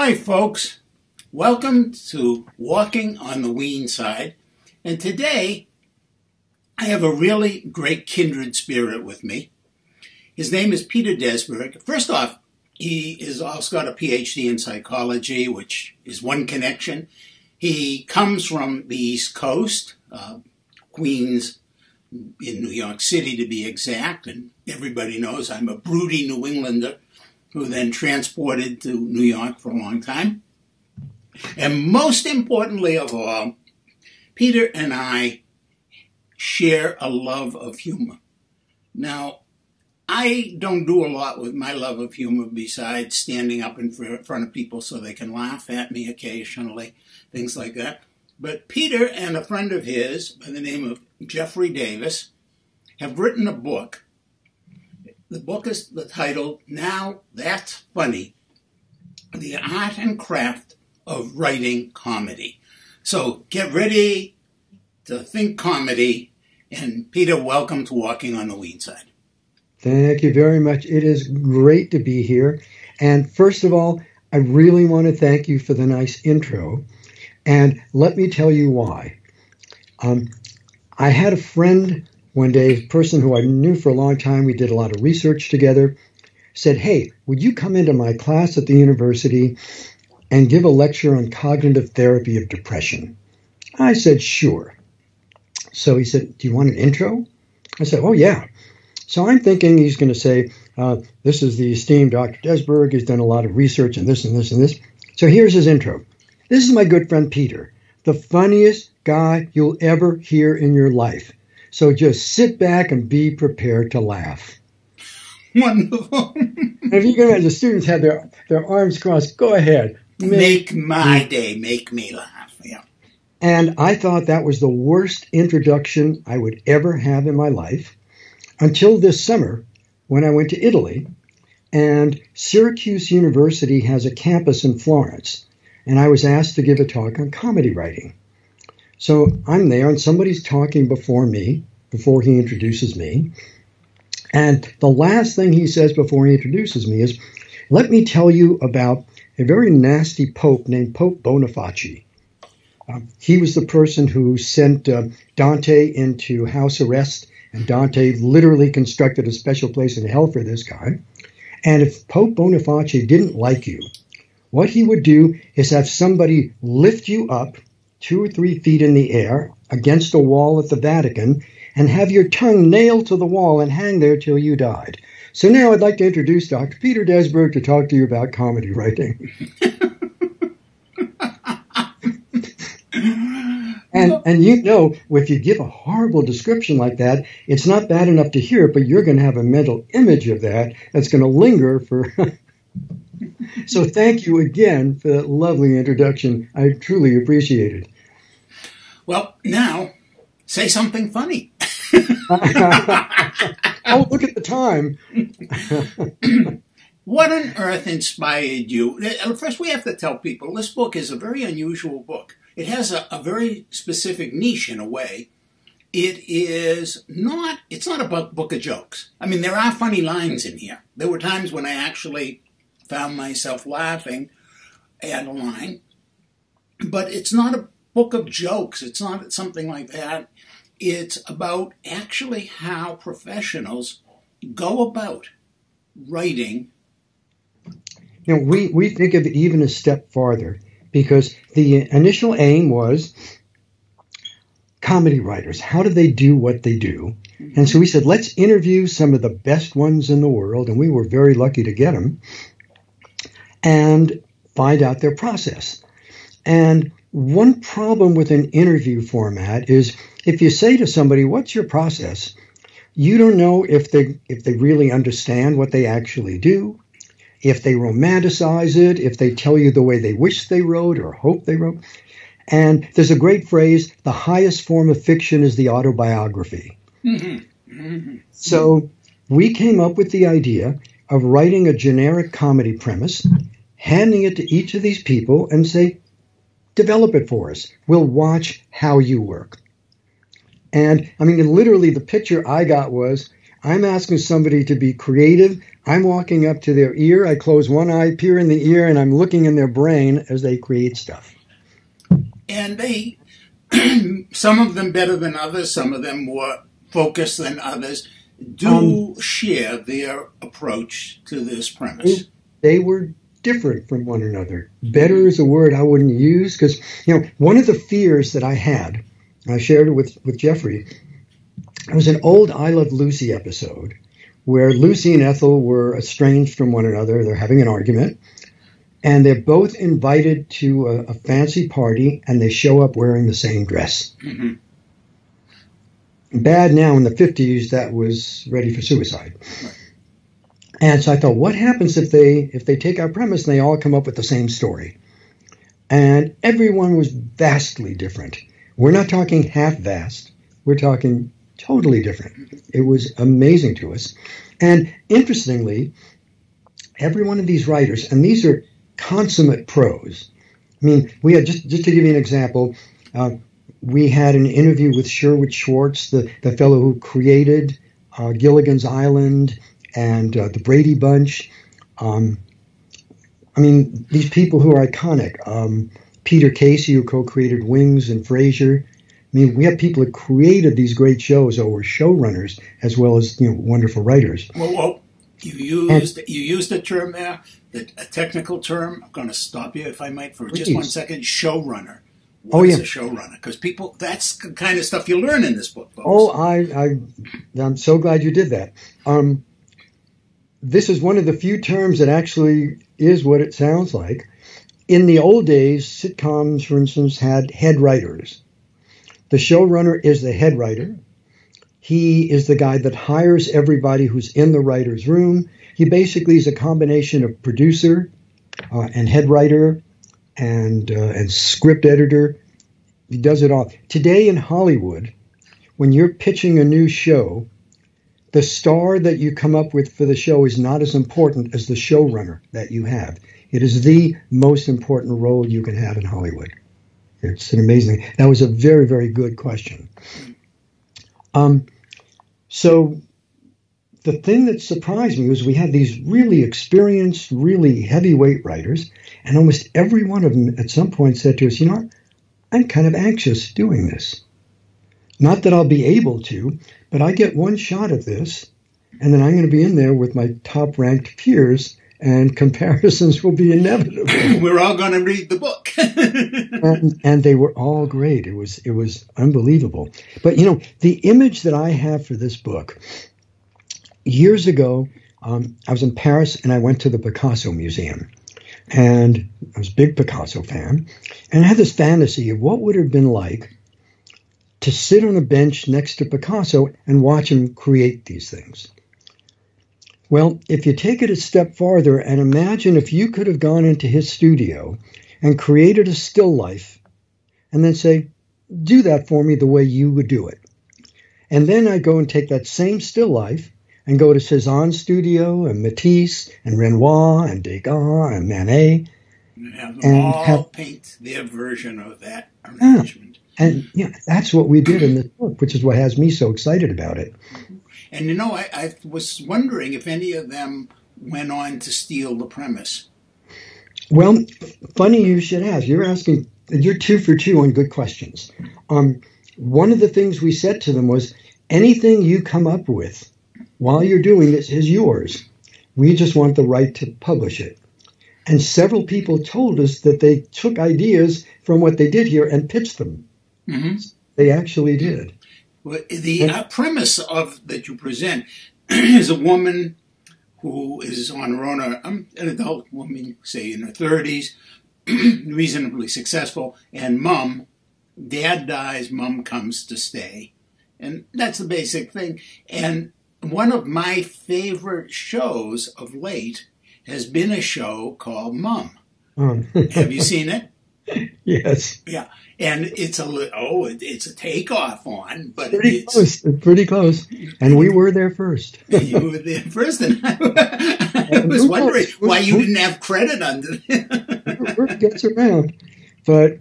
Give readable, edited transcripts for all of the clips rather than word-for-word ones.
Hi, folks. Welcome to Walking on the Weene Side. And today, I have a really great kindred spirit with me. His name is Peter Desberg. First off, he has also got a PhD in psychology, which is one connection. He comes from the East Coast, Queens, in New York City to be exact. And everybody knows I'm a broody New Englander who then transported to New York for a long time. And most importantly of all, Peter and I share a love of humor. Now, I don't do a lot with my love of humor besides standing up in front of people so they can laugh at me occasionally, things like that. But Peter and a friend of his by the name of Jeffrey Davis have written a book. The book is titled, Now That's Funny, The Art and Craft of Writing Comedy. So get ready to think comedy. And Peter, welcome to Walking on the Weene Side. Thank you very much. It is great to be here. And first of all, I really want to thank you for the nice intro. And let me tell you why. I had a friend one day, a person who I knew for a long time, we did a lot of research together, said, hey, would you come into my class at the university and give a lecture on cognitive therapy of depression? I said, sure. So he said, do you want an intro? I said, oh, yeah. So I'm thinking he's going to say, this is the esteemed Dr. Desberg. He's done a lot of research and this and this and this. So here's his intro. This is my good friend, Peter, the funniest guy you'll ever hear in your life. So just sit back and be prepared to laugh. Wonderful. And if you can imagine the students have their arms crossed, go ahead. Make my day. Make me laugh. Yeah. And I thought that was the worst introduction I would ever have in my life until this summer when I went to Italy. And Syracuse University has a campus in Florence. And I was asked to give a talk on comedy writing. So I'm there and somebody's talking before me, before he introduces me. And the last thing he says before he introduces me is, let me tell you about a very nasty pope named Pope Boniface. He was the person who sent Dante into house arrest, and Dante literally constructed a special place in hell for this guy. And if Pope Boniface didn't like you, what he would do is have somebody lift you up 2 or 3 feet in the air against a wall at the Vatican and have your tongue nailed to the wall and hang there till you died. So now I'd like to introduce Dr. Peter Desberg to talk to you about comedy writing. And you know, if you give a horrible description like that, it's not bad enough to hear it, but you're going to have a mental image of that that's going to linger for... So thank you again for that lovely introduction. I truly appreciate it. Well, now, say something funny. Oh, look at the time. What on earth inspired you? First, we have to tell people this book is a very unusual book. It has a very specific niche in a way. It's not a book of jokes. I mean, there are funny lines in here. There were times when I actually found myself laughing at a line. But it's not a book of jokes. It's not something like that. It's about actually how professionals go about writing. You know, we think of it even a step farther because the initial aim was comedy writers. How do they do what they do? Mm-hmm. And so we said, let's interview some of the best ones in the world. And we were very lucky to get them. And find out their process. And one problem with an interview format is if you say to somebody, what's your process? You don't know if they really understand what they actually do, if they romanticize it, if they tell you the way they wish they wrote or hope they wrote. And there's a great phrase, the highest form of fiction is the autobiography. Mm-hmm. Mm-hmm. So we came up with the idea of writing a generic comedy premise, handing it to each of these people and say, develop it for us. We'll watch how you work. And I mean, literally the picture I got was I'm asking somebody to be creative. I'm walking up to their ear. I close one eye, peer in the ear, and I'm looking in their brain as they create stuff. And they, some of them better than others, some of them more focused than others, do share their approach to this premise. They were different from one another. Better is a word I wouldn't use because, one of the fears that I had, and I shared it with Jeffrey, it was an old I Love Lucy episode where Lucy and Ethel were estranged from one another. They're having an argument, and they're both invited to a fancy party, and they show up wearing the same dress. Mm-hmm. Bad now. In the 50s, that was ready for suicide. Right. And so I thought, what happens if they take our premise and they all come up with the same story? And everyone was vastly different. We're not talking half vast. We're talking totally different. It was amazing to us. And interestingly, every one of these writers, and these are consummate pros. I mean, we had, just to give you an example, we had an interview with Sherwood Schwartz, the fellow who created Gilligan's Island and the Brady Bunch. I mean, these people who are iconic. Peter Casey, who co-created Wings and Frasier. I mean, we have people that created these great shows or were showrunners as well as wonderful writers. Well, you used a term there, a technical term. I'm going to stop you, if I might, for just 1 second. Showrunner. What is a showrunner? Because people, that's the kind of stuff you learn in this book, folks. Oh, I'm so glad you did that. This is one of the few terms that actually is what it sounds like. In the old days, sitcoms, for instance, had head writers. The showrunner is the head writer. He is the guy that hires everybody who's in the writer's room. He basically is a combination of producer and head writer and script editor. He does it all. Today in Hollywood, when you're pitching a new show, the star that you come up with for the show is not as important as the showrunner that you have. It is the most important role you can have in Hollywood. It's an amazing. That was a very, very good question. So the thing that surprised me was we had these really experienced, really heavyweight writers, and almost every one of them at some point said to us, I'm kind of anxious doing this. Not that I'll be able to, but I get one shot at this, and then I'm going to be in there with my top-ranked peers, and comparisons will be inevitable. We're all going to read the book. and they were all great. It was unbelievable. But, the image that I have for this book, years ago, I was in Paris, and I went to the Picasso Museum. And I was a big Picasso fan. And I had this fantasy of what would it have been like to sit on a bench next to Picasso and watch him create these things. Well, if you take it a step farther and imagine if you could have gone into his studio and created a still life and then say, do that for me the way you would do it. And then I go and take that same still life and go to Cézanne's studio and Matisse and Renoir and Degas and Manet. And have them all paint their version of that arrangement. And that's what we did in this book, which is what has me so excited about it. And I was wondering if any of them went on to steal the premise. Well, funny you should ask. You're 2 for 2 on good questions. One of the things we said to them was, anything you come up with while you're doing this is yours. We just want the right to publish it. And several people told us that they took ideas from what they did here and pitched them. Mm-hmm. They actually did. Well, the premise that you present is a woman who is on her own, an adult woman, say in her 30s, reasonably successful, and dad dies, mom comes to stay. And that's the basic thing. And one of my favorite shows of late has been a show called Mom. Have you seen it? Yes. Yeah. And it's a takeoff on, but it's pretty close. And we were there first. You were there first, and I was wondering why you didn't have credit under it. Word gets around. But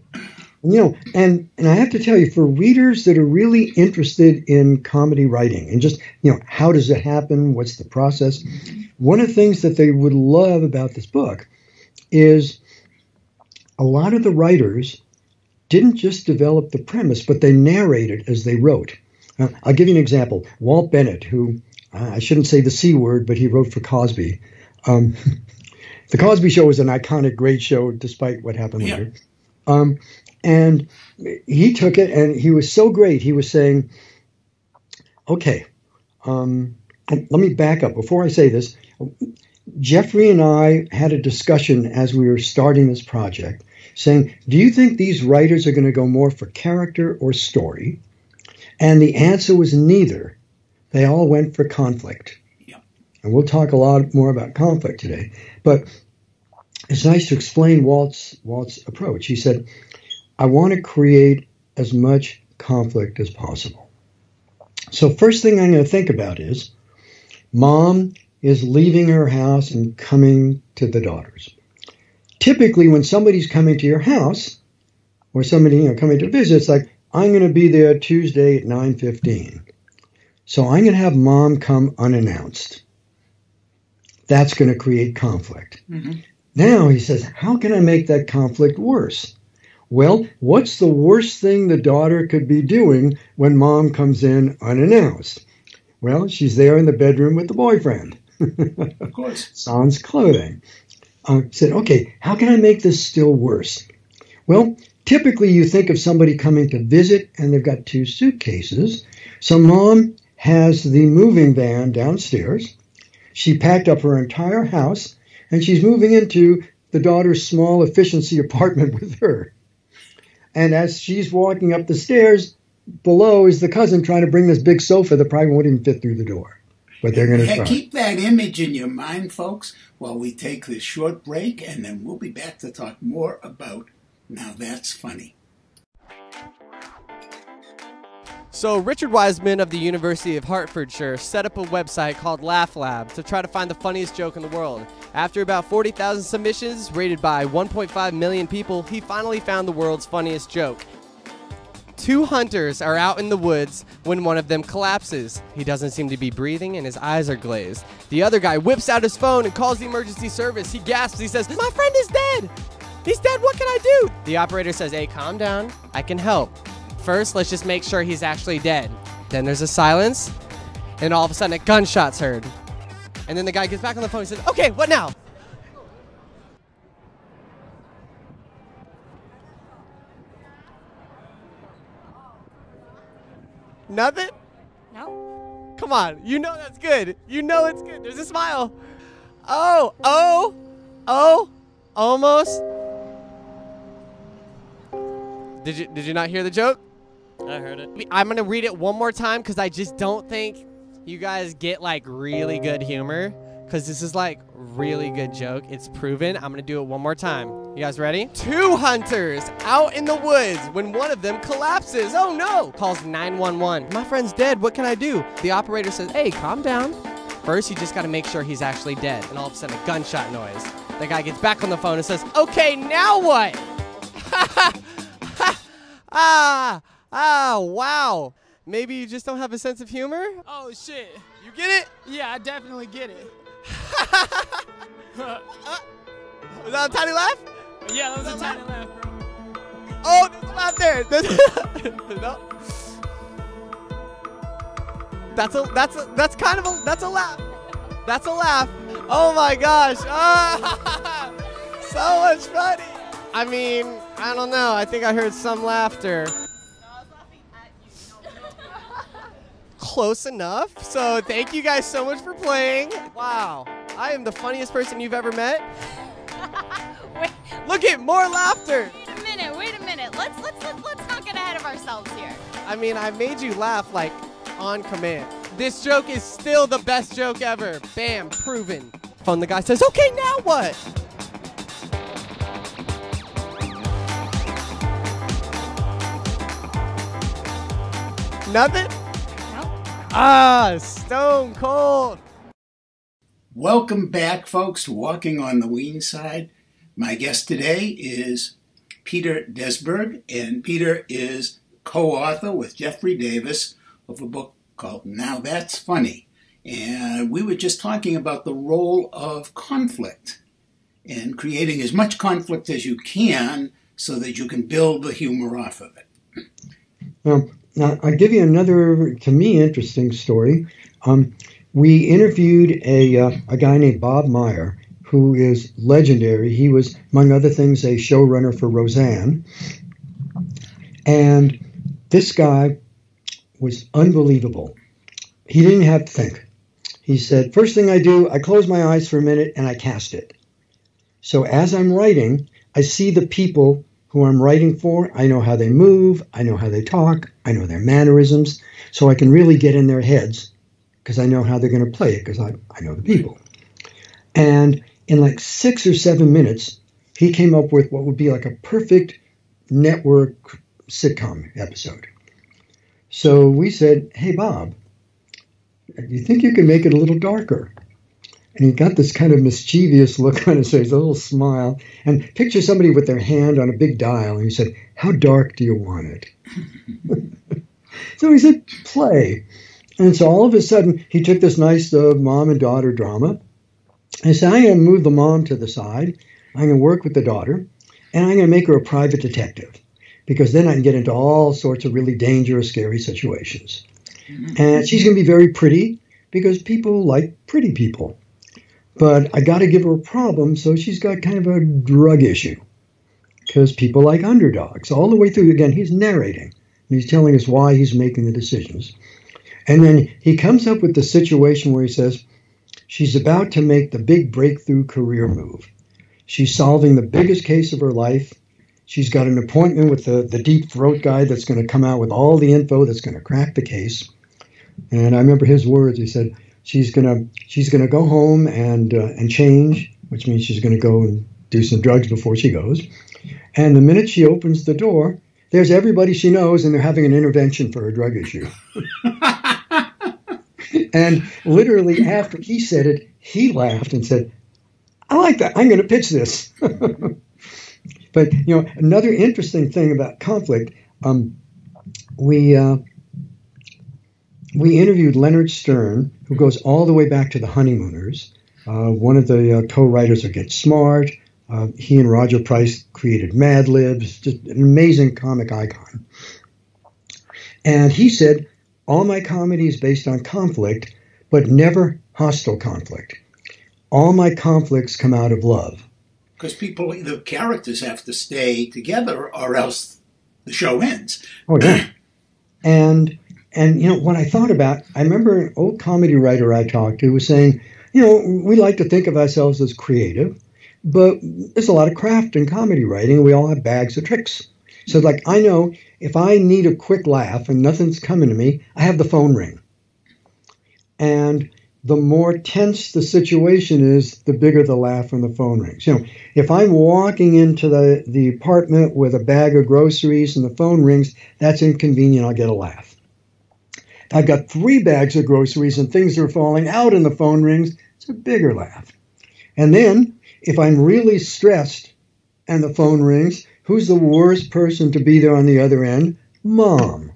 And I have to tell you, for readers that are really interested in comedy writing and just, how does it happen? What's the process? One of the things that they would love about this book is a lot of the writers didn't just develop the premise, but they narrated as they wrote. I'll give you an example. Walt Bennett, who, I shouldn't say the C word, but he wrote for Cosby. The Cosby Show was an iconic, great show, despite what happened later. And he took it, and he was so great. He was saying, okay, let me back up. Before I say this, Jeffrey and I had a discussion as we were starting this project, saying, do you think these writers are going to go more for character or story? And the answer was neither. They all went for conflict. Yeah. And we'll talk a lot more about conflict today. But it's nice to explain Walt's approach. He said, I want to create as much conflict as possible. So first thing I'm going to think about is mom is leaving her house and coming to the daughters. Typically, when somebody's coming to your house or somebody coming to visit, it's like, I'm going to be there Tuesday at 9:15. So I'm going to have mom come unannounced. That's going to create conflict. Mm-hmm. Now he says, how can I make that conflict worse? Well, what's the worst thing the daughter could be doing when mom comes in unannounced? Well, she's there in the bedroom with the boyfriend. Of course. Sans clothing. Said, okay, how can I make this still worse? Well, typically you think of somebody coming to visit and they've got 2 suitcases. So mom has the moving van downstairs. She packed up her entire house and she's moving into the daughter's small efficiency apartment with her. And as she's walking up the stairs, below is the cousin trying to bring this big sofa that probably won't even fit through the door. But they're going to try. Keep that image in your mind, folks, while we take this short break, and then we'll be back to talk more about Now That's Funny. So Richard Wiseman of the University of Hertfordshire set up a website called Laugh Lab to try to find the funniest joke in the world. After about 40,000 submissions rated by 1.5 million people, he finally found the world's funniest joke. 2 hunters are out in the woods when one of them collapses. He doesn't seem to be breathing and his eyes are glazed. The other guy whips out his phone and calls the emergency service. He gasps. He says, my friend is dead. He's dead. What can I do? The operator says, hey, calm down. I can help. First, let's just make sure he's actually dead. Then there's a silence, and all of a sudden a gunshot's heard. And then the guy gets back on the phone and says, okay, what now? Nothing? No. Come on, you know that's good. You know it's good. There's a smile. Oh, almost. Did you not hear the joke? I heard it. I'm going to read it one more time because I just don't think you guys get like really good humor, because this is like really good joke. It's proven. I'm going to do it one more time. You guys ready? 2 hunters out in the woods when one of them collapses. Oh no! Calls 911. My friend's dead. What can I do? The operator says, hey, calm down. First, you just got to make sure he's actually dead. And all of a sudden, a gunshot noise. The guy gets back on the phone and says, okay, now what? Wow. Maybe you just don't have a sense of humor? Oh, shit. You get it? Yeah, I definitely get it. Was that a tiny laugh? Yeah, that was a tiny laugh, bro. Oh, there's a laugh there. No. That's a laugh. That's a laugh. Oh my gosh. Oh, so much funny. I mean, I don't know. I think I heard some laughter. No, I was laughing at you. Close enough. So thank you guys so much for playing. Wow. I am the funniest person you've ever met. Wait. Look at more laughter. Wait a minute. Let's not get ahead of ourselves here. I mean, I made you laugh like on command. This joke is still the best joke ever. Bam, proven. Phone the guy says, okay, now what? Nothing? No. Stone cold. Welcome back, folks, to Walking on the Weene Side. My guest today is Peter Desberg, and Peter is co-author with Jeffrey Davis of a book called Now That's Funny. And we were just talking about the role of conflict and creating as much conflict as you can so that you can build the humor off of it. Now, I'll give you another, to me, interesting story. We interviewed a guy named Bob Meyer, who is legendary. He was, among other things, a showrunner for Roseanne. And this guy was unbelievable. He didn't have to think. He said, first thing I do, I close my eyes for a minute and I cast it. So as I'm writing, I see the people who I'm writing for. I know how they move. I know how they talk. I know their mannerisms. So I can really get in their heads because I know how they're going to play it because I know the people. And in like 6 or 7 minutes, he came up with what would be like a perfect network sitcom episode. So we said, hey, Bob, do you think you can make it a little darker? And he got this kind of mischievous look on his face, a little smile. And picture somebody with their hand on a big dial. And he said, how dark do you want it? So he said, play. And so all of a sudden, he took this nice mom and daughter drama. And he said, I'm going to move the mom to the side. I'm going to work with the daughter. And I'm going to make her a private detective. Because then I can get into all sorts of really dangerous, scary situations. And she's going to be very pretty because people like pretty people. But I got to give her a problem, so she's got kind of a drug issue because people like underdogs. All the way through, again, he's narrating. And he's telling us why he's making the decisions. And then he comes up with the situation where he says, she's about to make the big breakthrough career move. She's solving the biggest case of her life. She's got an appointment with the deep throat guy that's going to come out with all the info that's going to crack the case. And I remember his words. He said, she's gonna go home and change, which means she's going to go and do some drugs before she goes. And the minute she opens the door, there's everybody she knows, and they're having an intervention for her drug issue. And literally after he said it, he laughed and said, I like that. I'm going to pitch this. But, another interesting thing about conflict, we interviewed Leonard Stern, who goes all the way back to the Honeymooners. One of the co-writers of Get Smart. He and Roger Price created Mad Libs, just an amazing comic icon. And he said, all my comedy is based on conflict, but never hostile conflict. All my conflicts come out of love. Because the characters have to stay together or else the show ends. Oh, yeah. And what I thought about, I remember an old comedy writer I talked to was saying, we like to think of ourselves as creative, but there's a lot of craft in comedy writing, and we all have bags of tricks. So, I know if I need a quick laugh and nothing's coming to me, I have the phone ring. And the more tense the situation is, the bigger the laugh when the phone rings. If I'm walking into the apartment with a bag of groceries and the phone rings, that's inconvenient. I'll get a laugh. If I've got 3 bags of groceries and things are falling out and the phone rings, it's a bigger laugh. And then, if I'm really stressed and the phone rings, who's the worst person to be there on the other end? Mom.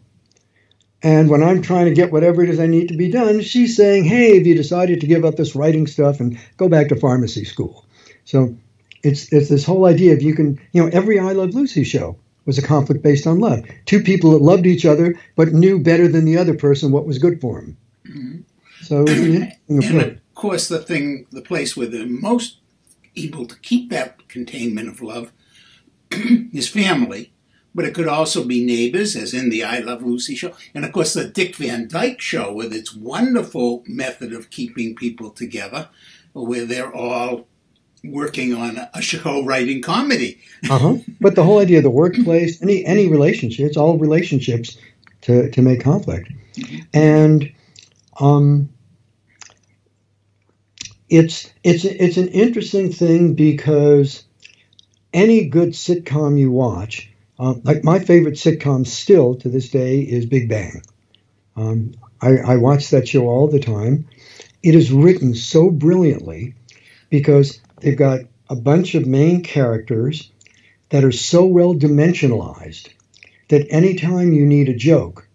And when I'm trying to get whatever it is I need to be done, she's saying, hey, have you decided to give up this writing stuff and go back to pharmacy school? So it's this whole idea of you can, every I Love Lucy show was a conflict based on love. 2 people that loved each other but knew better than the other person what was good for them. Mm-hmm. So it was an interesting approach. And of course, the place where they're most able to keep that containment of love is family. But it could also be neighbors, as in the I Love Lucy show. And, of course, the Dick Van Dyke show with its wonderful method of keeping people together, where they're all working on a show writing comedy. But the whole idea of the workplace, any relationship, it's all relationships to make conflict. And it's an interesting thing because any good sitcom you watch, my favorite sitcom still to this day is Big Bang. I watch that show all the time. It is written so brilliantly because they've got a bunch of main characters that are so well dimensionalized that anytime you need a joke,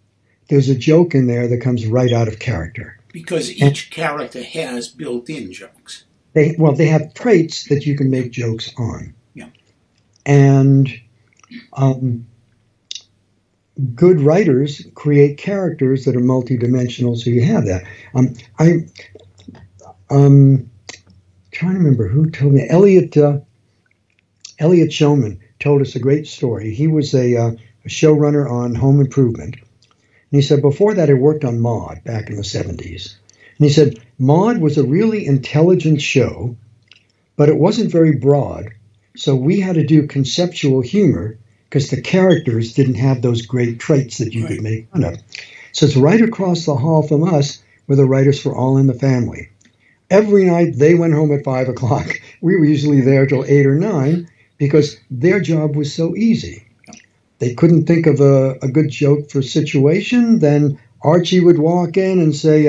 there's a joke in there that comes right out of character. Because each character has built-in jokes. They have traits that you can make jokes on. Yeah. And good writers create characters that are multidimensional, so you have that. I'm trying to remember who told me. Elliot Showman told us a great story. He was a showrunner on Home Improvement. And he said before that he worked on Maude back in the 70s. And he said Maude was a really intelligent show, but it wasn't very broad. So we had to do conceptual humor because the characters didn't have those great traits that you could make fun of. So it's right across the hall from us were the writers for All in the Family. Every night they went home at 5 o'clock. We were usually there till 8 or 9 because their job was so easy. They couldn't think of a good joke for a situation. Then Archie would walk in and say,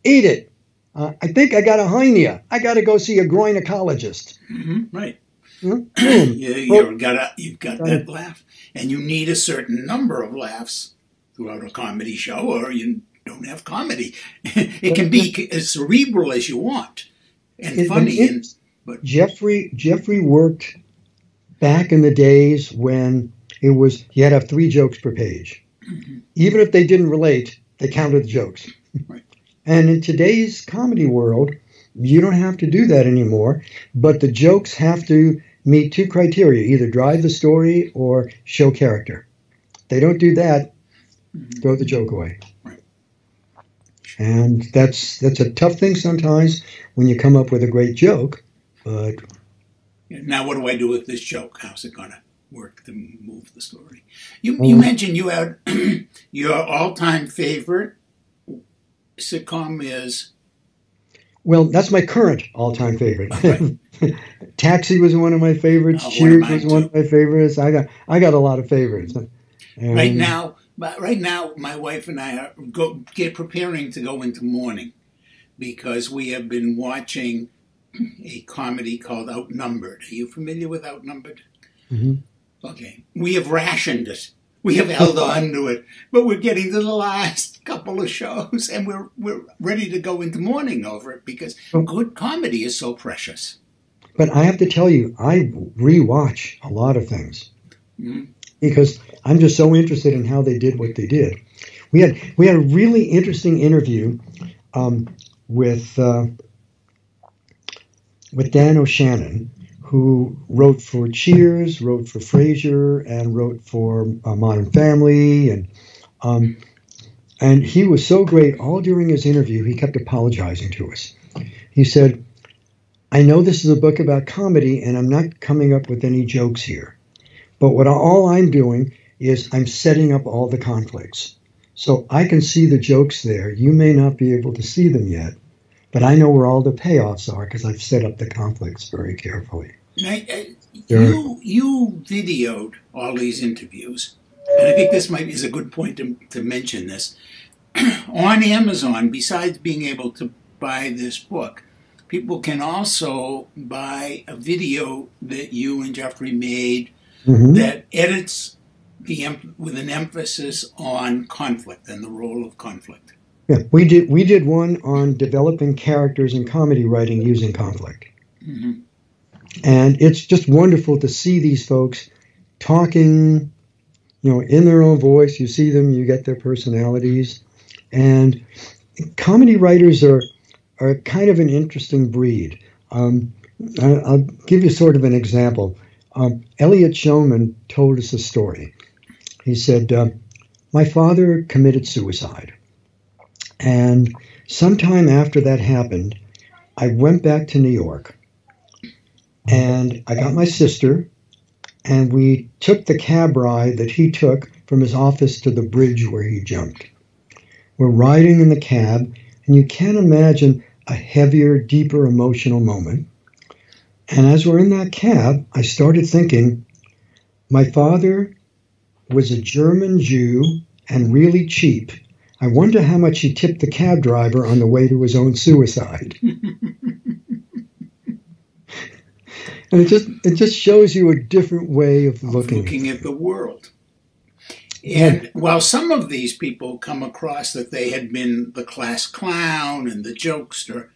eat it. I think I got a hernia. I got to go see a gynecologist. Mm-hmm, right. Mm-hmm. You've got that laugh. And you need a certain number of laughs throughout a comedy show or you don't have comedy. It can be as cerebral as you want and funny. But Jeffrey worked back in the days when it was, you had to have 3 jokes per page. Mm-hmm. Even if they didn't relate, they counted the jokes. Right. And in today's comedy world, you don't have to do that anymore, but the jokes have to meet 2 criteria, either drive the story or show character. They don't do that, throw the joke away. Right. And that's a tough thing sometimes when you come up with a great joke, but... Now what do I do with this joke? How's it going to work to move the story? You mentioned you had your all-time favorite sitcom is... Well, that's my current all-time favorite. Okay. Taxi was one of my favorites. Cheers was one of my favorites. I got a lot of favorites. And right now, my wife and I are preparing to go into mourning because we have been watching a comedy called Outnumbered. Are you familiar with Outnumbered? Mm-hmm. Okay. We have rationed it. We have held on to it, but we're getting to the last couple of shows, and we're ready to go into mourning over it because good comedy is so precious. But I have to tell you, I rewatch a lot of things because I'm just so interested in how they did what they did. We had a really interesting interview with Dan O'Shannon, who wrote for Cheers, wrote for Frasier, and wrote for Modern Family, and he was so great. All during his interview, he kept apologizing to us. He said, "I know this is a book about comedy, and I'm not coming up with any jokes here, but all I'm doing is I'm setting up all the conflicts, so I can see the jokes there. You may not be able to see them yet, but I know where all the payoffs are because I've set up the conflicts very carefully." You videoed all these interviews, and I think this is a good point to mention this. On Amazon, besides being able to buy this book, people can also buy a video that you and Jeffrey made that edits with an emphasis on conflict and the role of conflict. Yeah, we did one on developing characters in comedy writing using conflict. Mm-hmm. And it's just wonderful to see these folks talking, in their own voice. You see them, you get their personalities. And comedy writers are kind of an interesting breed. I'll give you sort of an example. Elliot Showman told us a story. He said, my father committed suicide. And sometime after that happened, I went back to New York. And I got my sister, and we took the cab ride that he took from his office to the bridge where he jumped. We're riding in the cab, and you can't imagine a heavier, deeper emotional moment. And as we're in that cab, I started thinking, my father was a German Jew and really cheap. I wonder how much he tipped the cab driver on the way to his own suicide. And it just shows you a different way of looking at the world. And while some of these people come across that they had been the class clown and the jokester,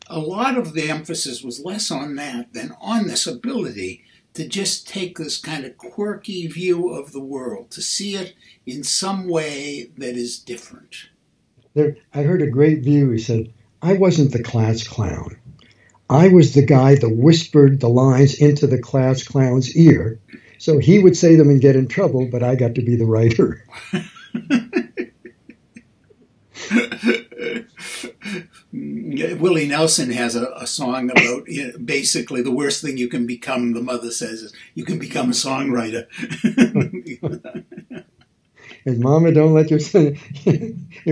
a lot of the emphasis was less on that than on this ability to just take this kind of quirky view of the world, to see it in some way that is different. I heard a great view. He said, I wasn't the class clown. I was the guy that whispered the lines into the class clown's ear. So he would say them and get in trouble, but I got to be the writer. Willie Nelson has a song about basically the worst thing you can become, the mother says, is you can become a songwriter. And Mama, don't let your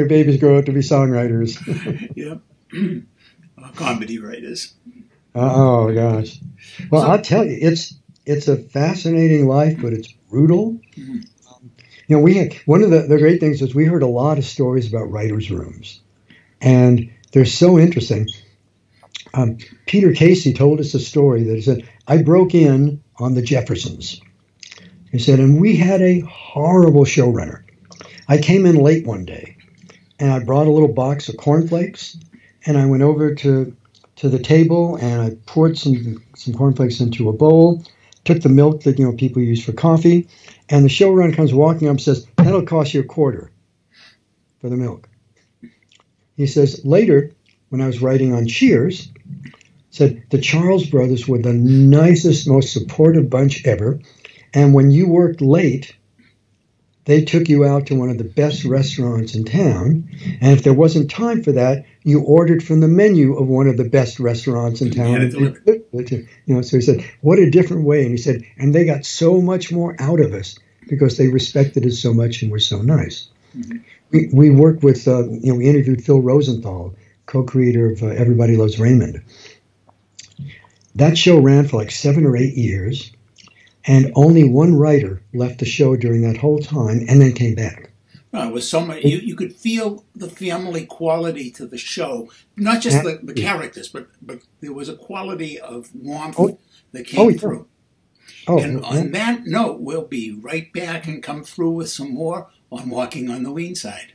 babies grow up to be songwriters. Yep. Comedy writers. Oh, gosh. Well, I'll tell you, it's a fascinating life, but it's brutal. Mm-hmm. We had one of the great things is we heard a lot of stories about writers' rooms, and they're so interesting. Peter Casey told us a story that he said, I broke in on the Jeffersons. He said, and we had a horrible showrunner. I came in late one day, and I brought a little box of cornflakes, and I went over to the table, and I poured some cornflakes into a bowl, took the milk that people use for coffee, and the showrunner comes walking up and says, that'll cost you $0.25 for the milk. He says, later, when I was writing on Cheers, said, the Charles brothers were the nicest, most supportive bunch ever, and when you worked late, they took you out to one of the best restaurants in town, and if there wasn't time for that, you ordered from the menu of one of the best restaurants in town. So he said, what a different way. And he said, and they got so much more out of us because they respected us so much and were so nice. Mm-hmm. We worked with, we interviewed Phil Rosenthal, co-creator of Everybody Loves Raymond. That show ran for like 7 or 8 years. And only one writer left the show during that whole time and then came back. Oh, it was so much. You could feel the family quality to the show, not just the characters, but there was a quality of warmth that came through. And on that note, we'll be right back and come through with some more on Walking on the Weene Side.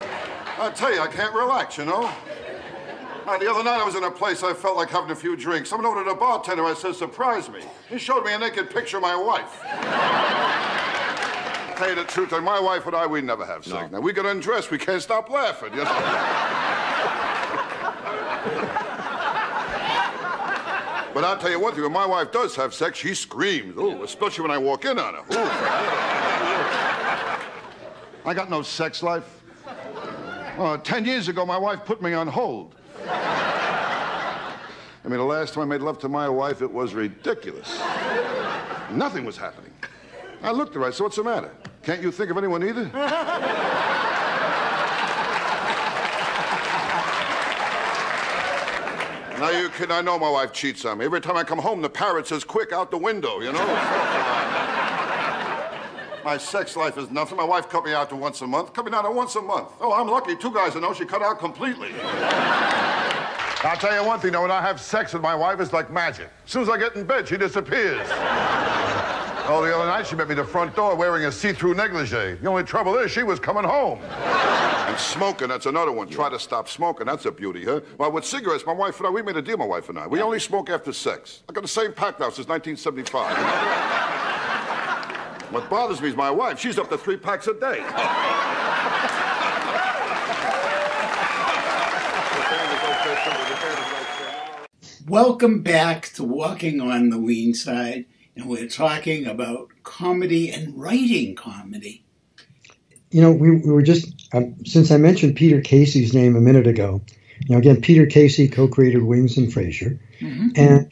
I tell you, I can't relax, The other night I was in a place I felt like having a few drinks. I went over to the bartender, I said, surprise me. He showed me a naked picture of my wife. Tell you the truth, my wife and I, we never have sex. No. Now, we get undressed, we can't stop laughing, But I'll tell you one thing, when my wife does have sex, she screams. Ooh, especially when I walk in on her. Ooh. I got no sex life. 10 years ago, my wife put me on hold. The last time I made love to my wife, it was ridiculous. Nothing was happening. I looked at her, I said, what's the matter? Can't you think of anyone either? Now, you kidding? I know my wife cheats on me. Every time I come home, the parrot says, quick, out the window, My sex life is nothing. My wife cut me out to once a month. Cut me down to once a month. Oh, I'm lucky. 2 guys I know she cut out completely. I'll tell you one thing, when I have sex with my wife, it's like magic. As soon as I get in bed, she disappears. Oh, the other night, she met me at the front door wearing a see-through negligee. The only trouble is she was coming home. And smoking, that's another one. Try to stop smoking. That's a beauty, huh? Well, with cigarettes, my wife and I, we made a deal, my wife and I. We only smoke after sex. I got the same pack now since 1975. What bothers me is my wife. She's up to 3 packs a day. Welcome back to Walking on the Weene Side, and we're talking about comedy and writing comedy. We were just, since I mentioned Peter Casey's name a minute ago, again, Peter Casey co-created Wings and Frasier, and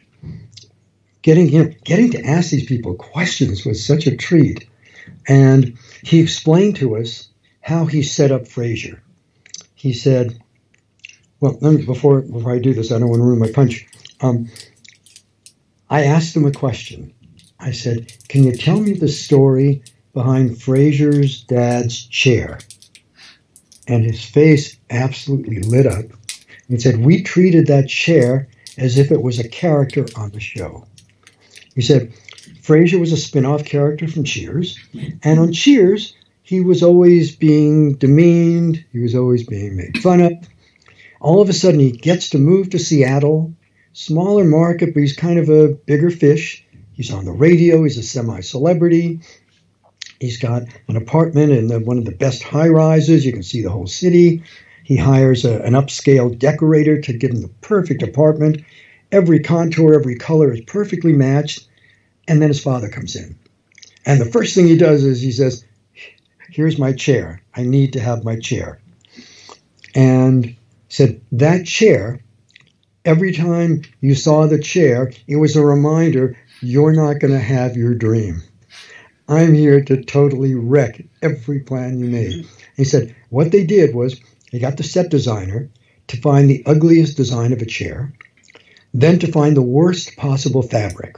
getting to ask these people questions was such a treat. And he explained to us how he set up Frasier. He said, well, before I do this, I don't want to ruin my punch. I asked him a question. I said, can you tell me the story behind Frasier's dad's chair? And his face absolutely lit up. He said, we treated that chair as if it was a character on the show. He said Frasier was a spin-off character from Cheers, and on Cheers, he was always being demeaned, he was always being made fun of. All of a sudden, he gets to move to Seattle, smaller market, but he's kind of a bigger fish. He's on the radio, he's a semi-celebrity. He's got an apartment in one of the best high-rises. You can see the whole city. He hires an upscale decorator to give him the perfect apartment. Every contour, every color is perfectly matched. And then his father comes in. And the first thing he does is he says, here's my chair. I need to have my chair. And he said, that chair, every time you saw the chair, it was a reminder, you're not going to have your dream. I'm here to totally wreck every plan you made. He said, what they did was, he got the set designer to find the ugliest design of a chair, then to find the worst possible fabric.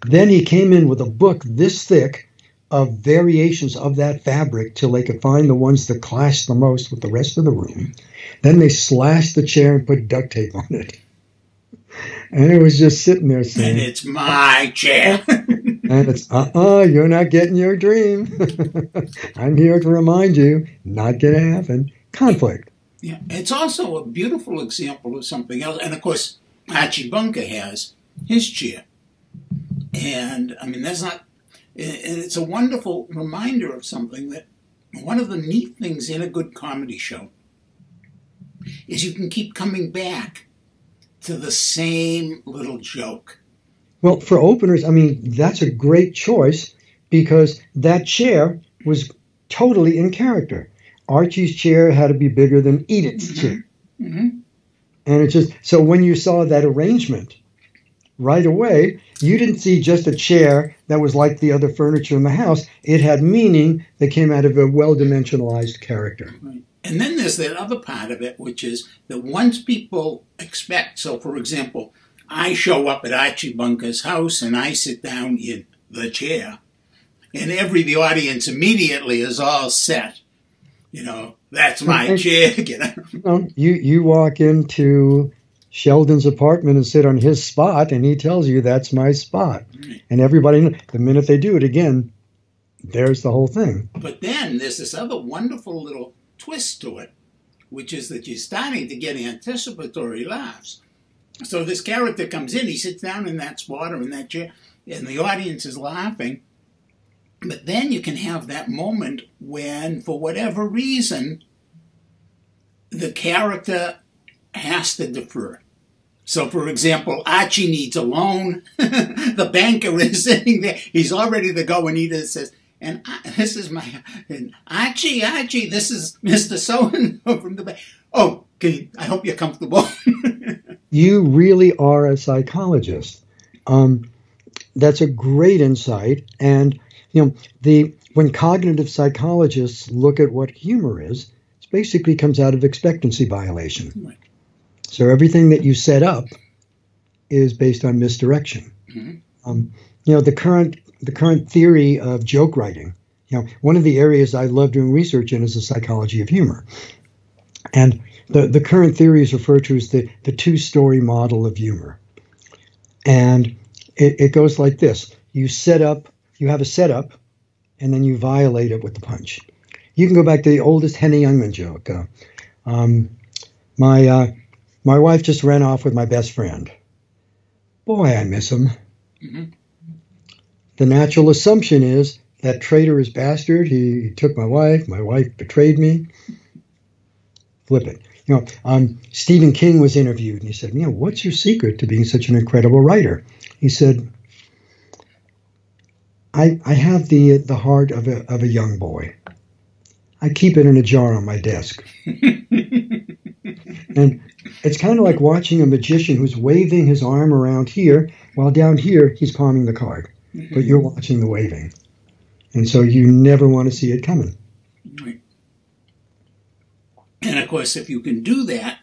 Then he came in with a book this thick of variations of that fabric till they could find the ones that clashed the most with the rest of the room. Then they slashed the chair and put duct tape on it. And it was just sitting there saying, and it's my chair. And it's, you're not getting your dream. I'm here to remind you, not going to happen. Conflict. Yeah, it's also a beautiful example of something else. And of course, Archie Bunker has his chair. And I mean, that's not, and it's a wonderful reminder of something that one of the neat things in a good comedy show is you can keep coming back to the same little joke. Well, for openers, I mean, that's a great choice because that chair was totally in character. Archie's chair had to be bigger than Edith's chair. Mm-hmm. And it's just, so when you saw that arrangement right away, you didn't see just a chair that was like the other furniture in the house. It had meaning that came out of a well-dimensionalized character. Right. And then there's that other part of it, which is that once people expect, so for example, I show up at Archie Bunker's house and I sit down in the chair, and the audience immediately is all set. You know, that's my chair. You walk into Sheldon's apartment and sit on his spot, and he tells you that's my spot. Right. And everybody, the minute they do it again, there's the whole thing. But then there's this other wonderful little twist to it, which is that you're starting to get anticipatory laughs. So this character comes in, he sits down in that spot or in that chair, and the audience is laughing. But then you can have that moment when, for whatever reason, the character has to defer. So, for example, Archie needs a loan. The banker is sitting there. He's all ready to go, and he just says, and this is my, and Archie, this is Mr. So-and-so from the bank. Oh, I hope you're comfortable. You really are a psychologist. That's a great insight. And, you know, when cognitive psychologists look at what humor is, it basically comes out of expectancy violation. Right. So everything that you set up is based on misdirection. Mm-hmm. You know, the current theory of joke writing, you know, one of the areas I love doing research in is the psychology of humor. And the current theory is referred to as the two-story model of humor. And it goes like this. You have a setup, and then you violate it with the punch. You can go back to the oldest Henny Youngman joke. My wife just ran off with my best friend. Boy, I miss him. Mm-hmm. The natural assumption is that traitorous bastard, he took my wife betrayed me. Flip it. You know, Stephen King was interviewed, and he said, you know, what's your secret to being such an incredible writer? He said, I have the heart of a young boy. I keep it in a jar on my desk. And it's kind of like watching a magician who's waving his arm around here, while down here he's palming the card. Mm-hmm. But you're watching the waving. And so you never want to see it coming. Right. And of course, if you can do that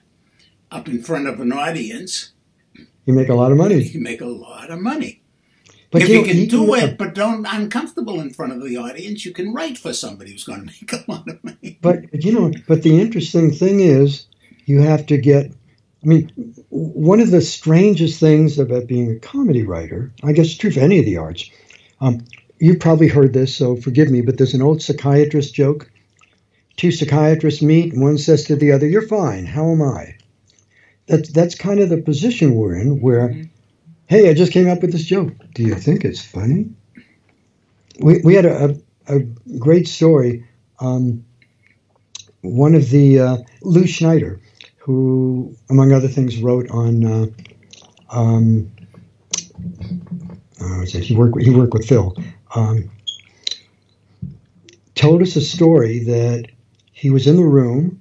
up in front of an audience, you make a lot of money. You can make a lot of money. But if you can do it, but don't uncomfortable in front of the audience, you can write for somebody who's going to make a lot of money. But the interesting thing is, you have to get I mean, one of the strangest things about being a comedy writer, I guess it's true for any of the arts, you've probably heard this, so forgive me, but there's an old psychiatrist joke. Two psychiatrists meet, and one says to the other, "You're fine, how am I?" That's kind of the position we're in, where, hey, I just came up with this joke. Do you think it's funny? We had a great story. One of the, Lou Schneider, who, among other things, wrote on, he worked with Phil, told us a story that he was in the room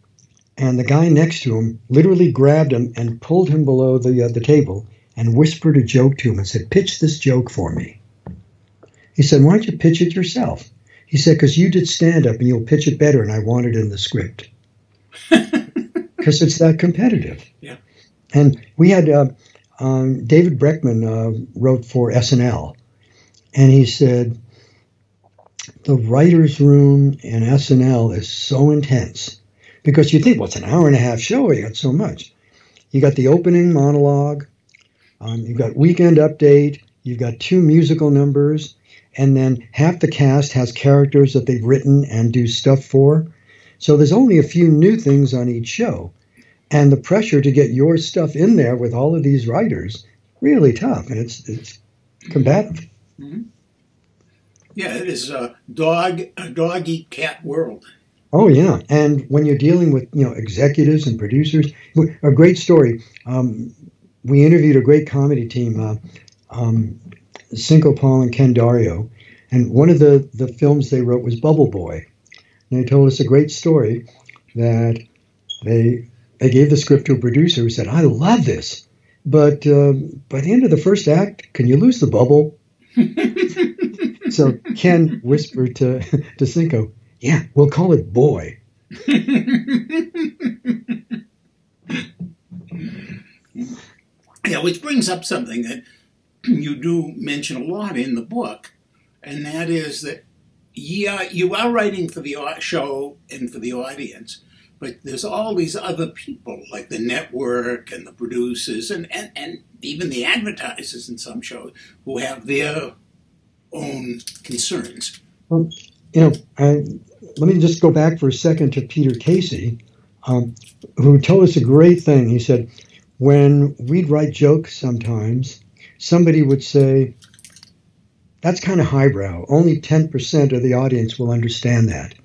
and the guy next to him literally grabbed him and pulled him below the table and whispered a joke to him and said, "Pitch this joke for me." He said, "Why don't you pitch it yourself?" He said, "Because you did stand-up and you'll pitch it better, and I want it in the script." Because it's that competitive. Yeah. And we had David Breckman wrote for SNL, and he said, the writer's room in SNL is so intense. Because you think, well, it's an hour and a half show, you got so much. You got the opening monologue, you've got Weekend Update, you've got 2 musical numbers, and then half the cast has characters that they've written and do stuff for. So there's only a few new things on each show. And the pressure to get your stuff in there with all of these writers, really tough, and it's combative. Mm-hmm. Yeah, it is a dog-eat-cat world. Oh, yeah. And when you're dealing with, executives and producers, a great story. We interviewed a great comedy team, Cinco Paul and Ken Dario. And one of the films they wrote was Bubble Boy. And they told us a great story that they gave the script to a producer who said, "I love this, but by the end of the first act, can you lose the bubble?" So Ken whispered to Cinco, "Yeah, we'll call it Boy." Yeah, which brings up something that you do mention a lot in the book, and that is that, yeah, you are writing for the show and for the audience, but there's all these other people, like the network and the producers and even the advertisers in some shows who have their own concerns. Well, let me just go back for a second to Peter Casey, who told us a great thing. He said, when we'd write jokes sometimes, somebody would say, "That's kind of highbrow. Only 10% of the audience will understand that."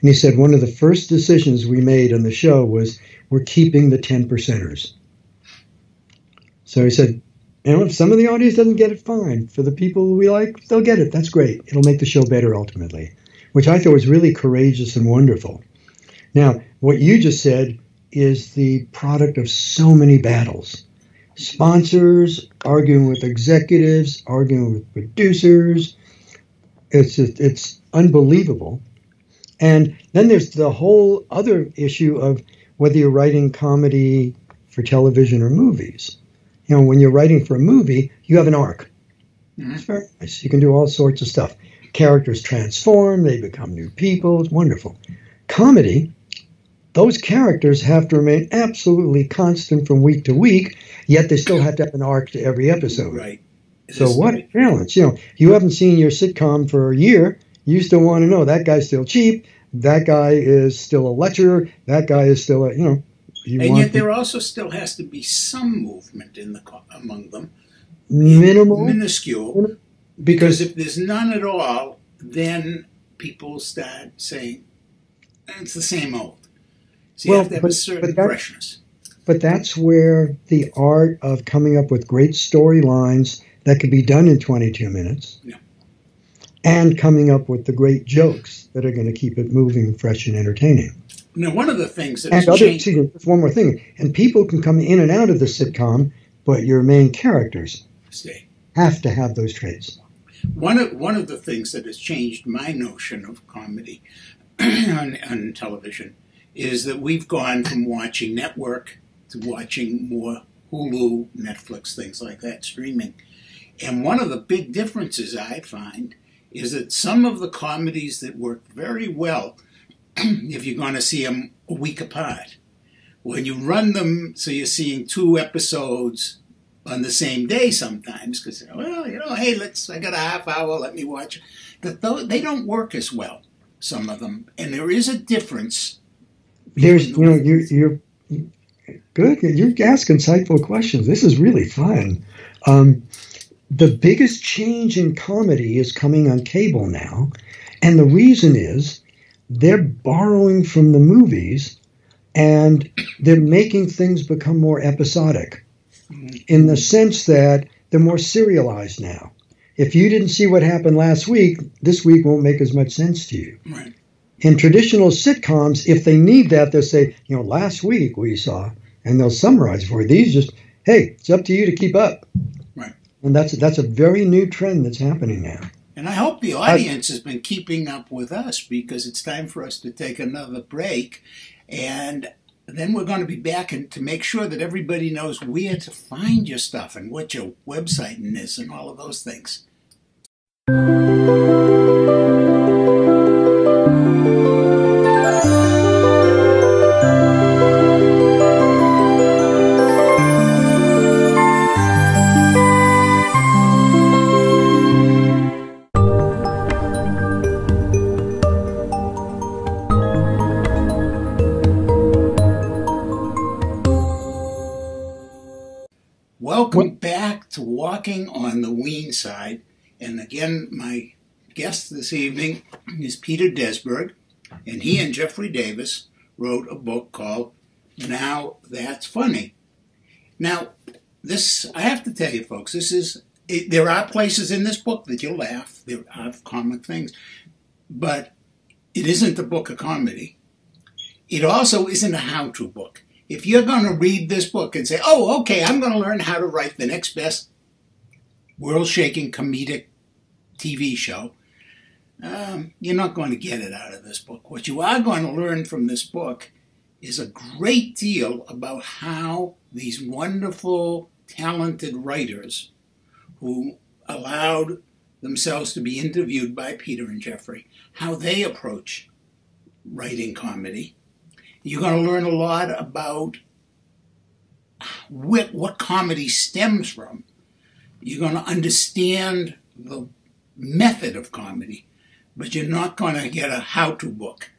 And he said, one of the first decisions we made on the show was, we're keeping the 10%ers. So he said, if some of the audience doesn't get it, fine. For the people we like, they'll get it. That's great. It'll make the show better ultimately, which I thought was really courageous and wonderful. Now, what you just said is the product of so many battles. Sponsors arguing with executives, arguing with producers. It's unbelievable. And then there's the whole other issue of whether you're writing comedy for television or movies. When you're writing for a movie, you have an arc. Mm-hmm. It's very nice. You can do all sorts of stuff. Characters transform, they become new people. It's wonderful. Comedy, those characters have to remain absolutely constant from week to week, yet they still have to have an arc to every episode. Right. So what a challenge. You haven't seen your sitcom for a year. You still want to know that guy's still cheap, that guy is still a lecturer, that guy is still and yet there also still has to be some movement among them. Minuscule. Because if there's none at all, then people start saying, it's the same old. So you have to have a certain freshness. But that's where the art of coming up with great storylines that could be done in 22 minutes. Yeah. And coming up with the great jokes that are going to keep it moving, fresh, and entertaining. Now, one of the things that has changed... Just one more thing. And people can come in and out of the sitcom, but your main characters have to have those traits. One of the things that has changed my notion of comedy on television is that we've gone from watching network to watching more Hulu, Netflix, things like that, streaming. And one of the big differences I find is that some of the comedies that work very well, if you're going to see them a week apart, when you run them, so you're seeing 2 episodes on the same day sometimes, because, well, hey, I got a half hour, let me watch. They don't work as well, some of them. And there is a difference. There's, you're good. You ask insightful questions. This is really fun. The biggest change in comedy is coming on cable now. And the reason is they're borrowing from the movies and they're making things become more episodic in the sense that they're more serialized now. If you didn't see what happened last week, this week won't make as much sense to you. Right. In traditional sitcoms, if they need that, they'll say, last week we saw, and they'll summarize for you. These just, hey, it's up to you to keep up. Right. And that's a very new trend that's happening now. And I hope the audience has been keeping up with us, because it's time for us to take another break. And then we're going to be back to make sure that everybody knows where to find your stuff and what your website is and all of those things. Welcome back to Walking on the Weene Side. And again, my guest this evening is Peter Desberg, and he and Jeffrey Davis wrote a book called Now That's Funny. Now, this, I have to tell you folks, there are places in this book that you'll laugh. There are comic things. But it isn't a book of comedy. It also isn't a how-to book. If you're going to read this book and say, oh, okay, I'm going to learn how to write the next best world-shaking comedic TV show, you're not going to get it out of this book. What you are going to learn from this book is a great deal about how these wonderful, talented writers who allowed themselves to be interviewed by Peter and Jeffrey, how they approach writing comedy. You're going to learn a lot about what comedy stems from. You're going to understand the method of comedy, but you're not going to get a how-to book.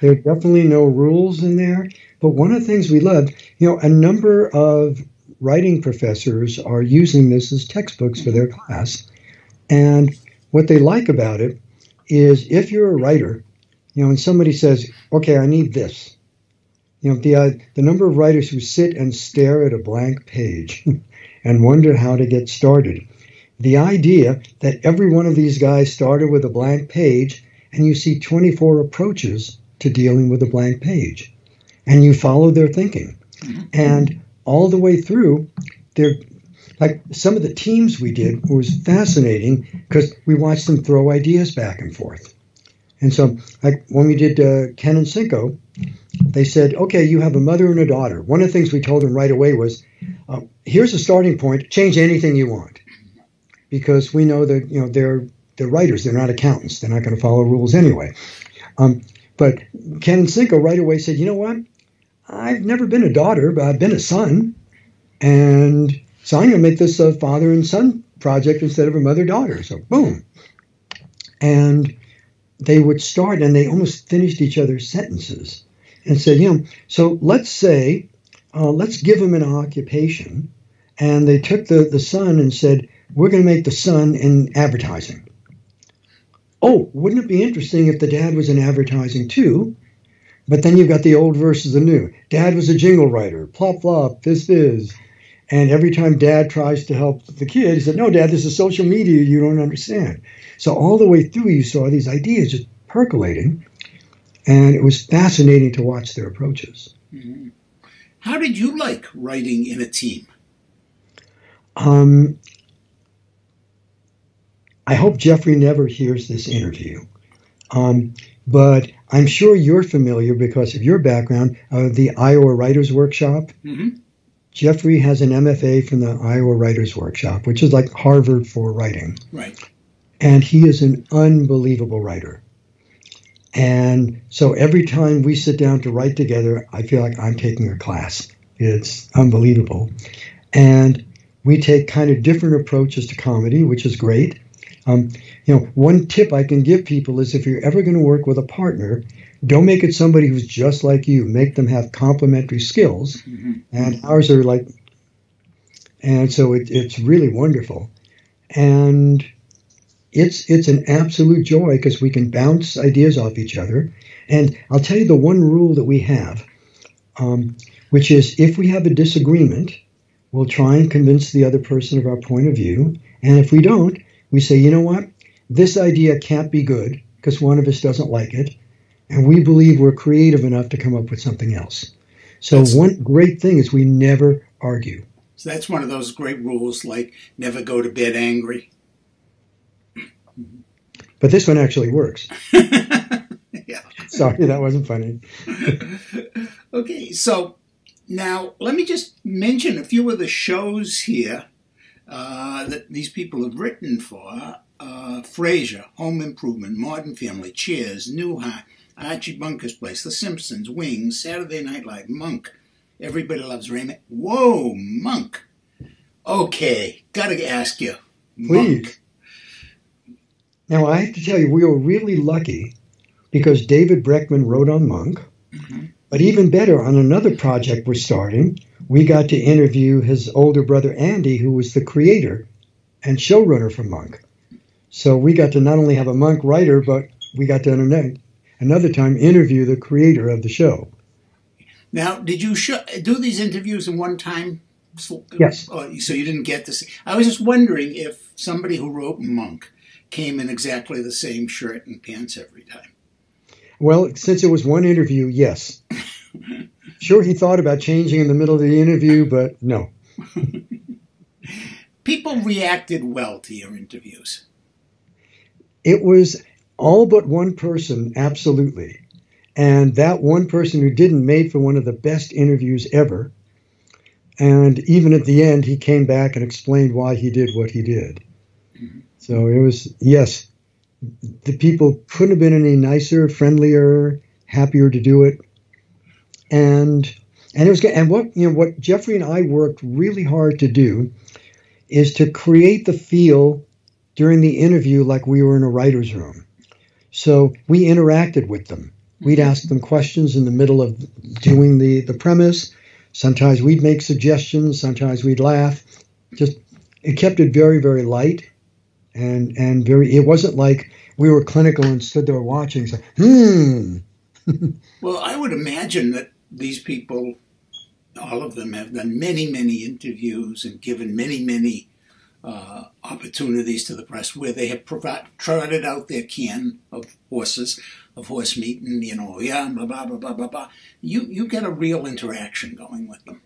There are definitely no rules in there, but one of the things we love, a number of writing professors are using this as textbooks for their class, and what they like about it is if you're a writer, and somebody says, okay, I need this. The number of writers who sit and stare at a blank page and wonder how to get started. The idea that every one of these guys started with a blank page, and you see 24 approaches to dealing with a blank page, and you follow their thinking. And all the way through, they're like some of the teams we did was fascinating because we watched them throw ideas back and forth. And so, like when we did Ken and Cinco, they said, okay, you have a mother and a daughter. One of the things we told them right away was, here's a starting point, change anything you want. Because we know that, they're writers, they're not accountants, they're not going to follow rules anyway. But Ken and Cinco right away said, you know what, I've never been a daughter, but I've been a son. And so I'm going to make this a father and son project instead of a mother-daughter. So boom. And they would start, and they almost finished each other's sentences and said, so let's say, let's give him an occupation. And they took the son and said, we're going to make the son in advertising. Oh, wouldn't it be interesting if the dad was in advertising too? But then you've got the old versus the new. Dad was a jingle writer, plop, flop, fizz, fizz. And every time dad tries to help the kid, he said, no, dad, this is social media you don't understand. So all the way through, you saw these ideas just percolating. And it was fascinating to watch their approaches. Mm-hmm. How did you like writing in a team? I hope Jeffrey never hears this interview. But I'm sure you're familiar because of your background, the Iowa Writers Workshop. Mm-hmm. Jeffrey has an MFA from the Iowa Writers Workshop, which is like Harvard for writing. Right. And he is an unbelievable writer. And so every time we sit down to write together, I feel like I'm taking a class. It's unbelievable. And we take kind of different approaches to comedy, which is great. One tip I can give people is if you're ever going to work with a partner, don't make it somebody who's just like you. Make them have complementary skills. Mm-hmm. And ours are like, and so it's really wonderful. And it's an absolute joy because we can bounce ideas off each other. And I'll tell you the one rule that we have, which is if we have a disagreement, we'll try and convince the other person of our point of view. And if we don't, we say, you know what? This idea can't be good because one of us doesn't like it. And we believe we're creative enough to come up with something else. So one great thing is we never argue. So that's one of those great rules, like never go to bed angry. But this one actually works. Yeah. Sorry, that wasn't funny. Okay, so now let me just mention a few of the shows here that these people have written for. Frasier, Home Improvement, Modern Family, Cheers, New High, Archie Bunker's Place, The Simpsons, Wings, Saturday Night Live, Monk, Everybody Loves Raymond. Whoa, Monk. Okay, gotta ask you, Monk. Please. Now, I have to tell you, we were really lucky because David Breckman wrote on Monk. Mm-hmm. But even better, on another project we're starting, we got to interview his older brother, Andy, who was the creator and showrunner for Monk. So we got to not only have a Monk writer, but we got to another time interview the creator of the show. Now, did you do these interviews in one time? Yes. So you didn't get to see. I was just wondering if somebody who wrote Monk came in exactly the same shirt and pants every time. Well, since it was one interview, yes. Sure, he thought about changing in the middle of the interview, but no. People reacted well to your interviews. It was all but one person, absolutely. And that one person who didn't made for one of the best interviews ever. And even at the end, he came back and explained why he did what he did. Mm-hmm. So it was, yes, the people couldn't have been any nicer, friendlier, happier to do it. And it was good. And what Jeffrey and I worked really hard to do is to create the feel during the interview like we were in a writer's room. So we interacted with them. We'd ask them questions in the middle of doing the premise. Sometimes we'd make suggestions. Sometimes we'd laugh. Just it kept it very, very light and very. It wasn't like we were clinical and stood there watching. So, Well, I would imagine that these people, all of them, have done many, many interviews and given many, many opportunities to the press where they have trotted out their can of horses, of horse meat, and blah blah blah blah blah blah. You get a real interaction going with them.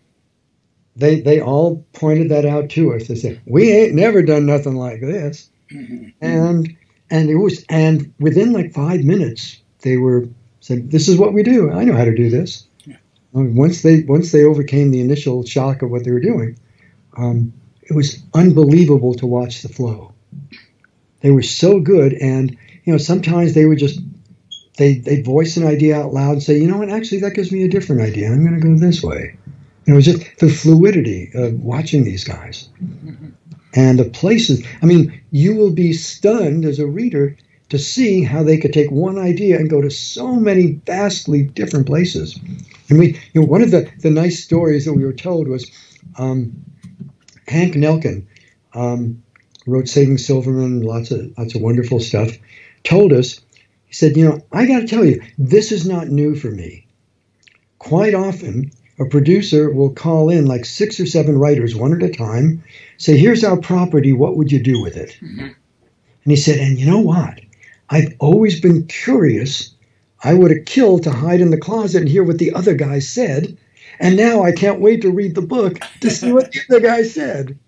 They all pointed that out to us. They said, "We ain't never done nothing like this," mm-hmm. and within like 5 minutes they said, "This is what we do. I know how to do this." Yeah. Once they overcame the initial shock of what they were doing, it was unbelievable to watch the flow. They were so good, and sometimes they would just they voice an idea out loud and say, "You know what? Actually, that gives me a different idea. I'm going to go this way." It was just the fluidity of watching these guys. Mm-hmm. And the places, I mean, you will be stunned as a reader to see how they could take one idea and go to so many vastly different places. And one of the nice stories that we were told was Hank Nelkin, wrote Saving Silverman, lots of wonderful stuff, told us, he said, I got to tell you, this is not new for me. Quite often, a producer will call in like 6 or 7 writers, one at a time, say, here's our property, what would you do with it? Mm-hmm. And he said, and you know what? I've always been curious. I would have killed to hide in the closet and hear what the other guy said. And now I can't wait to read the book to see what the other guy said.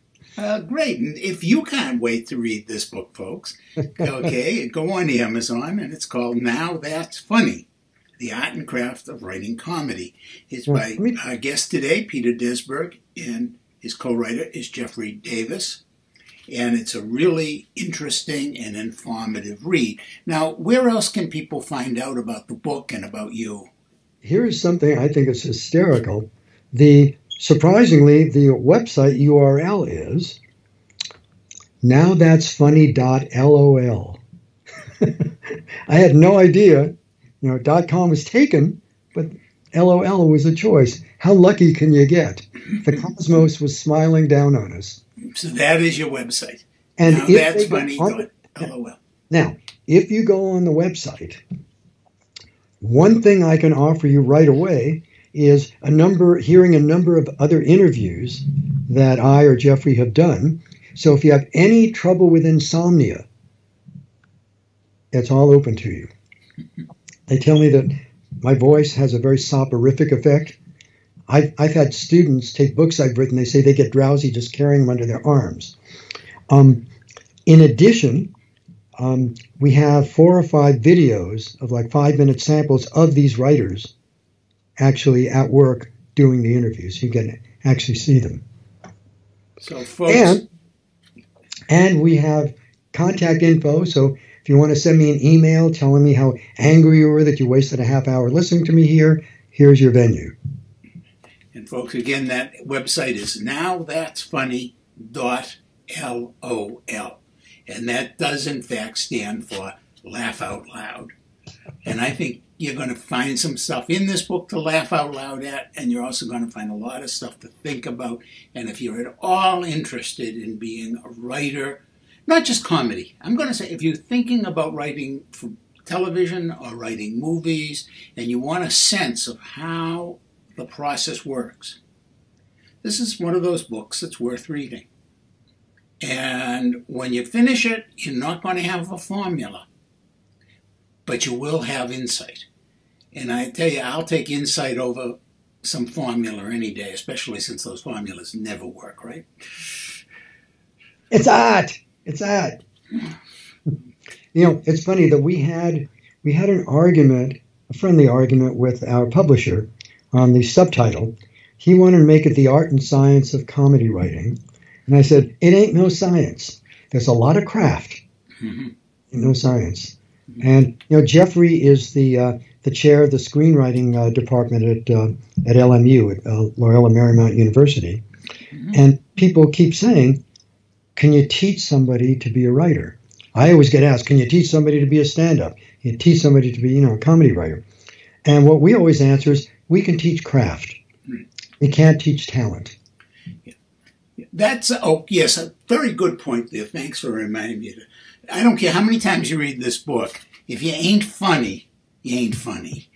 Great. And if you can't wait to read this book, folks, okay, go on Amazon, and it's called Now That's Funny, The Art and Craft of Writing Comedy. It's by our guest today, Peter Desberg, and his co-writer is Jeffrey Davis. and it's a really interesting and informative read. Now, where else can people find out about the book and about you? Here's something I think is hysterical. Surprisingly, the website URL is nowthat'sfunny.lol. I had no idea, .com was taken, but LOL was a choice. How lucky can you get? The cosmos was smiling down on us. So that is your website. And now that's funny.lol. Now, if you go on the website, one thing I can offer you right away is hearing a number of other interviews that I or Jeffrey have done. So if you have any trouble with insomnia, it's all open to you. They tell me that my voice has a very soporific effect. I've had students take books I've written. They say they get drowsy just carrying them under their arms. In addition, we have 4 or 5 videos of like 5-minute samples of these writers actually at work doing the interviews. You can actually see them. So, folks. And we have contact info. So if you want to send me an email telling me how angry you were that you wasted a half hour listening to me here's your venue. And folks, again, that website is nowthat'sfunny.lol. And that does, in fact, stand for Laugh Out Loud. And I think you're going to find some stuff in this book to laugh out loud at, and you're also going to find a lot of stuff to think about. And if you're at all interested in being a writer, not just comedy, I'm going to say if you're thinking about writing for television or writing movies, and you want a sense of how the process works, this is one of those books that's worth reading. And when you finish it, you're not going to have a formula, but you will have insight. And I tell you, I'll take insight over some formula any day, especially since those formulas never work, right? It's art. It's art. It's funny that we had an argument, a friendly argument with our publisher on the subtitle. He wanted to make it the art and science of comedy writing. And I said, it ain't no science. There's a lot of craft, no science. And Jeffrey is the chair of the screenwriting department at LMU, at Loyola Marymount University. And people keep saying, can you teach somebody to be a writer? I always get asked, can you teach somebody to be a stand-up? Can you teach somebody to be, a comedy writer? And what we always answer is, we can teach craft. We can't teach talent. That's, yes, a very good point there. Thanks for reminding me. I don't care how many times you read this book. If you ain't funny, you ain't funny.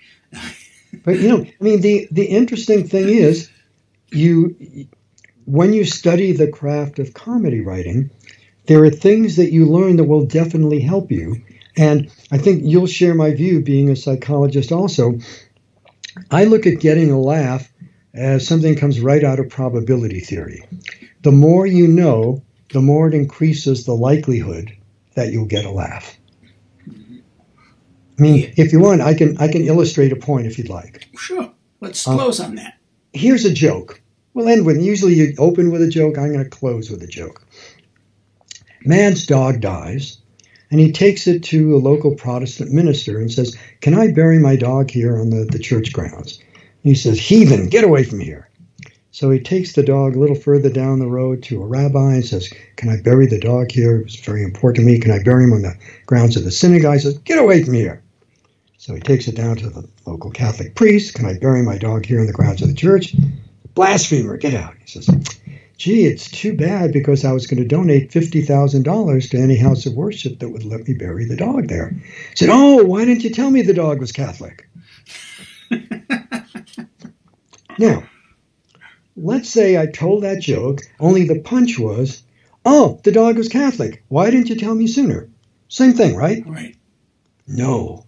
But, the interesting thing is, when you study the craft of comedy writing, there are things that you learn that will definitely help you. And I think you'll share my view, being a psychologist also. I look at getting a laugh as something that comes right out of probability theory. The more you know, the more it increases the likelihood that you'll get a laugh. I mean, if you want, I can illustrate a point if you'd like. Sure. Let's close on that. Here's a joke. We'll end with, usually you open with a joke. I'm going to close with a joke. Man's dog dies, and he takes it to a local Protestant minister and says, can I bury my dog here on the church grounds? And he says, heathen, get away from here. So he takes the dog a little further down the road to a rabbi and says, can I bury the dog here? It's very important to me. Can I bury him on the grounds of the synagogue? He says, get away from here. So he takes it down to the local Catholic priest. Can I bury my dog here on the grounds of the church? Blasphemer, get out. He says, gee, it's too bad because I was going to donate $50,000 to any house of worship that would let me bury the dog there. He said, oh, why didn't you tell me the dog was Catholic? Now, let's say I told that joke, only the punch was, oh, the dog was Catholic. Why didn't you tell me sooner? Same thing, right? Right. No.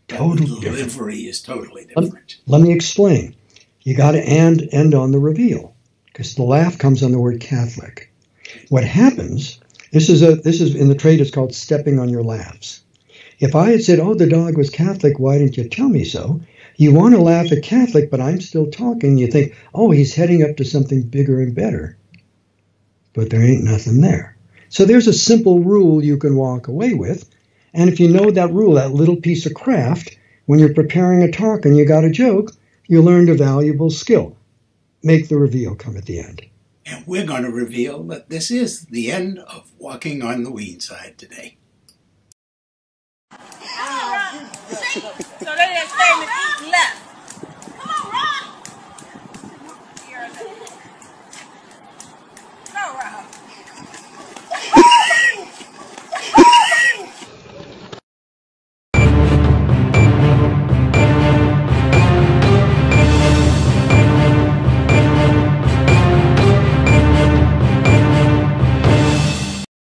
Totally different. The delivery is totally different. Let me explain. You got to end on the reveal, because the laugh comes on the word Catholic. What happens, this is in the trade, it's called stepping on your laughs. If I had said, oh, the dog was Catholic, why didn't you tell me so? You want to laugh at Catholic, but I'm still talking. You think, oh, he's heading up to something bigger and better. But there ain't nothing there. So there's a simple rule you can walk away with. And if you know that rule, that little piece of craft, when you're preparing a talk and you got a joke, you learned a valuable skill. Make the reveal come at the end. And we're going to reveal that this is the end of Walking on the Weene Side today. So they just came and eat left.